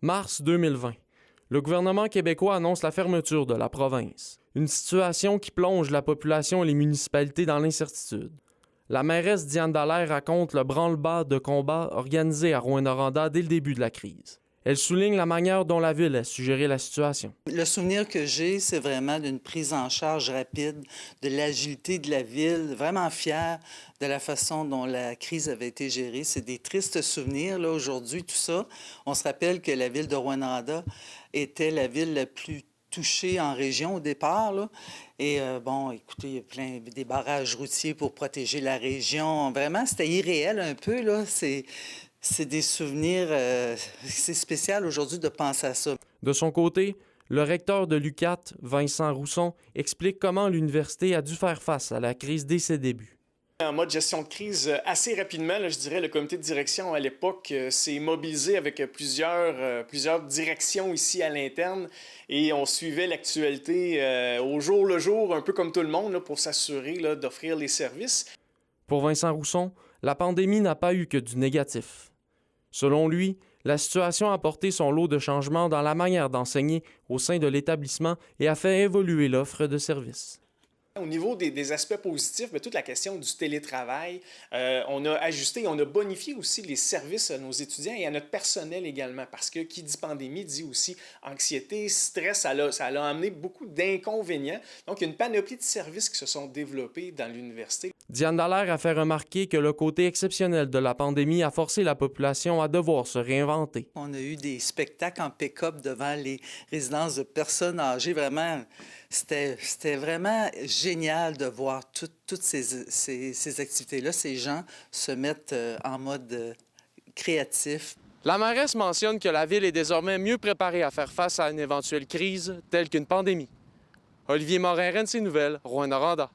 Mars 2020. Le gouvernement québécois annonce la fermeture de la province. Une situation qui plonge la population et les municipalités dans l'incertitude. La mairesse Diane Dallaire raconte le branle-bas de combat organisé à Rouyn-Noranda dès le début de la crise. Elle souligne la manière dont la ville a su gérer la situation. Le souvenir que j'ai, c'est vraiment d'une prise en charge rapide, de l'agilité de la ville, vraiment fière de la façon dont la crise avait été gérée. C'est des tristes souvenirs, là, aujourd'hui, tout ça. On se rappelle que la ville de Rouyn-Noranda était la ville la plus touchée en région au départ, là. Et bon, écoutez, il y a plein des barrages routiers pour protéger la région. Vraiment, c'était irréel un peu, là. C'est des souvenirs, c'est spécial aujourd'hui de penser à ça. De son côté, le recteur de l'UQAT, Vincent Rousson, explique comment l'université a dû faire face à la crise dès ses débuts. En mode gestion de crise, assez rapidement, là, je dirais, le comité de direction à l'époque s'est mobilisé avec plusieurs directions ici à l'interne et on suivait l'actualité au jour le jour, un peu comme tout le monde, là, pour s'assurer là, d'offrir les services. Pour Vincent Rousson, la pandémie n'a pas eu que du négatif. Selon lui, la situation a apporté son lot de changements dans la manière d'enseigner au sein de l'établissement et a fait évoluer l'offre de services. Au niveau des aspects positifs, toute la question du télétravail, on a ajusté, on a bonifié aussi les services à nos étudiants et à notre personnel également, parce que qui dit pandémie dit aussi anxiété, stress, ça a amené beaucoup d'inconvénients. Donc, il y a une panoplie de services qui se sont développés dans l'université. Diane Dallaire a fait remarquer que le côté exceptionnel de la pandémie a forcé la population à devoir se réinventer. On a eu des spectacles en pick-up devant les résidences de personnes âgées. Vraiment, c'était vraiment génial de voir toutes ces activités-là. Ces gens se mettent en mode créatif. La mairesse mentionne que la ville est désormais mieux préparée à faire face à une éventuelle crise telle qu'une pandémie. Olivier Morin, RNC Nouvelles, Rouyn-Noranda.